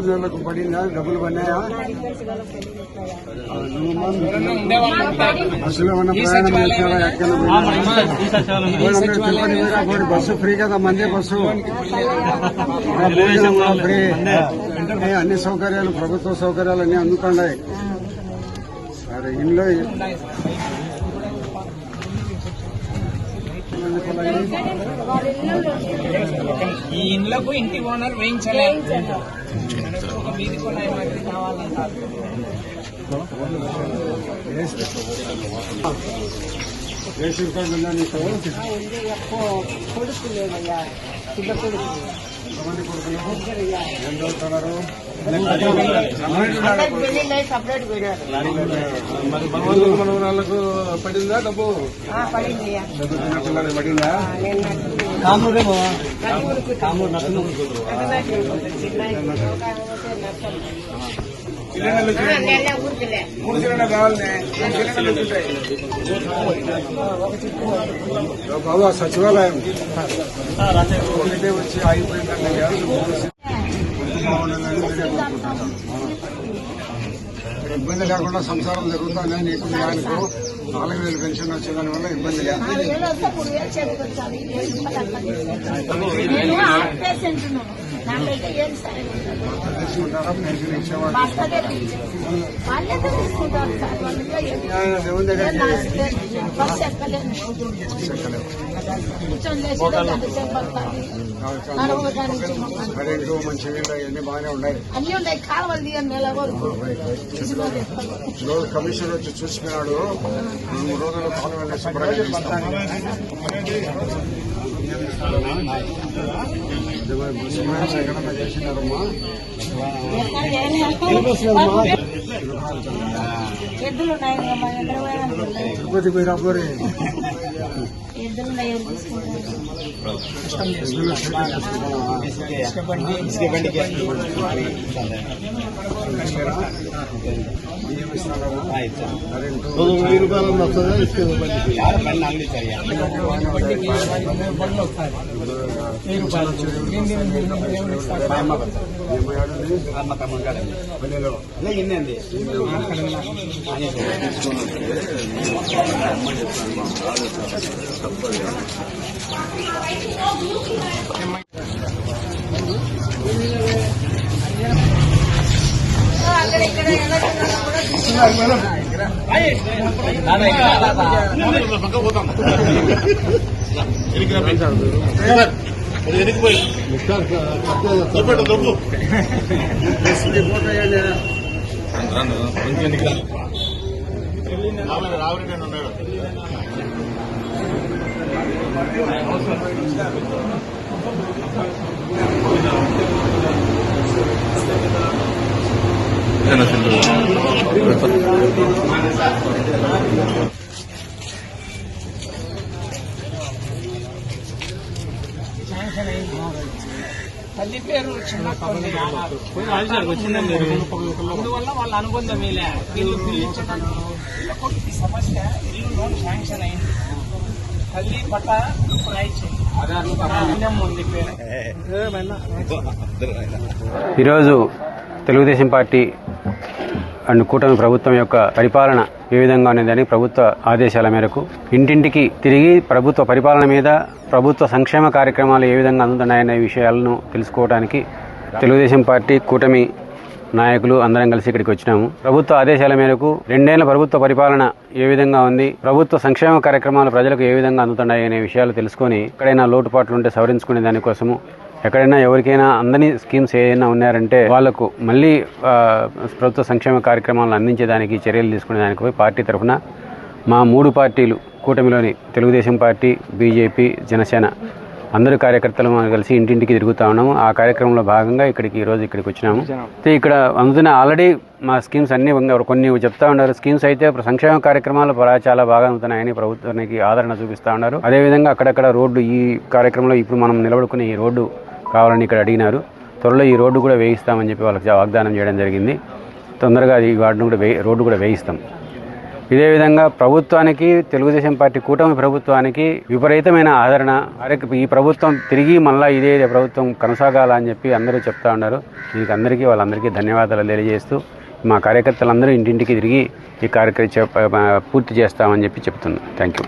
నెలలకు పడిందా? డబ్బులు పడినాయా? బస్సులో ఉన్న ప్రయాణం చేస్తారా? ఎక్కడ బస్సు ఫ్రీ కదా, మందే బస్సు ఫ్రీ. అన్ని సౌకర్యాలు, ప్రభుత్వ సౌకర్యాలు అన్ని అందుతున్నాయి. సరే, ఇంట్లో ఈ ఇండ్లకు ఇంటి ఓనర్ వేయించలేదు. వీధి కొనాయి కావాలంటారు. రేషన్ కార్డు ఉందా నీకు? కొడుకు లేదయ్యా, చిన్న కొడుకు. ఎంతమంది కొడుకులు? ఏం చదువుతున్నారు? సపరేట్ పోయినారు. వాళ్ళకు పడిందా డబ్బు? పడిందయ్యా. పిల్లలకి పడిందా? బాబా సచివాలయం ఒకటే వచ్చి ఆగిపోయిందంటే ఇబ్బంది లేకుండా సంసారం జరుగుతుంది. నీకు ఆయనకు 4,000 పెన్షన్ వచ్చేదాని వల్ల ఇబ్బంది లేదు. తీసుకుంటారా? పెన్షన్ ఇచ్చేవాళ్ళు దేవుని దగ్గర కరెంటు, మంచి నీళ్ళు అవన్నీ బాగానే ఉన్నాయి. అన్ని ఉన్నాయి. కాలువలు నెల వరకు కమిషన్ వచ్చి చూసినాడు. 3 రోజులు కాలువలు శుభ్రంగా ఎక్కడన్నా చేసినారమ్మా? తిరుపతి పోయి రాబోరే. తల్లి పేరు చిన్నప్పటి అందువల్ల వాళ్ళ అనుబంధం వీళ్ళ కొడుకు సమస్య ఇల్లు లోన్ శాంక్షన్ అయింది. తల్లి పట్ట ఉంది పేరు. ఈరోజు తెలుగుదేశం పార్టీ అండ్ కూటమి ప్రభుత్వం యొక్క పరిపాలన ఏ విధంగా ఉన్నదని ప్రభుత్వ ఆదేశాల మేరకు ఇంటింటికి తిరిగి ప్రభుత్వ పరిపాలన మీద, ప్రభుత్వ సంక్షేమ కార్యక్రమాలు ఏ విధంగా అందుతున్నాయనే విషయాలను తెలుసుకోవడానికి తెలుగుదేశం పార్టీ కూటమి నాయకులు అందరం కలిసి ఇక్కడికి వచ్చినాము. ప్రభుత్వ ఆదేశాల మేరకు 2 ఏళ్ల ప్రభుత్వ పరిపాలన ఏ విధంగా ఉంది, ప్రభుత్వ సంక్షేమ కార్యక్రమాలు ప్రజలకు ఏ విధంగా అందుతున్నాయి అనే విషయాలు తెలుసుకొని ఎక్కడైనా లోటుపాట్లు ఉంటే సవరించుకునే దానికోసము, ఎక్కడైనా ఎవరికైనా అందని స్కీమ్స్ ఏదైనా ఉన్నారంటే వాళ్లకు మళ్ళీ ప్రభుత్వ సంక్షేమ కార్యక్రమాలను అందించేదానికి చర్యలు తీసుకునే దానికి పార్టీ తరఫున మా 3 పార్టీలు కూటమిలోని తెలుగుదేశం పార్టీ, బీజేపీ, జనసేన అందరూ కార్యకర్తలు కలిసి ఇంటింటికి తిరుగుతూ ఉన్నాము. ఆ కార్యక్రమంలో భాగంగా ఈరోజు ఇక్కడికి వచ్చినాము. ఇక్కడ అందుతున్న ఆల్రెడీ మా స్కీమ్స్ అన్ని కొన్ని చెప్తా ఉన్నారు. స్కీమ్స్ అయితే సంక్షేమ కార్యక్రమాలు చాలా బాగా అందుతున్నాయని ప్రభుత్వానికి ఆదరణ చూపిస్తూ ఉన్నారు. అదేవిధంగా అక్కడక్కడ రోడ్డు, ఈ కార్యక్రమంలో ఇప్పుడు మనం నిలబడుకునే ఈ రోడ్డు కావాలని ఇక్కడ అడిగినారు. త్వరలో ఈ రోడ్డు కూడా వేయిస్తామని చెప్పి వాళ్ళకి వాగ్దానం చేయడం జరిగింది. తొందరగా ఈ వార్డును కూడా రోడ్డు కూడా వేయిస్తాం. ఇదే విధంగా ప్రభుత్వానికి, తెలుగుదేశం పార్టీ కూటమి ప్రభుత్వానికి విపరీతమైన ఆదరణ. ఈ ప్రభుత్వం తిరిగి మళ్ళీ ఇదే ప్రభుత్వం కొనసాగాల అని చెప్పి అందరూ చెప్తా ఉన్నారు. దీనికి వాళ్ళందరికీ ధన్యవాదాలు తెలియజేస్తూ మా కార్యకర్తలందరూ ఇంటింటికి తిరిగి ఈ కార్యక్రమం పూర్తి చేస్తామని చెప్తున్నాను. Thank you.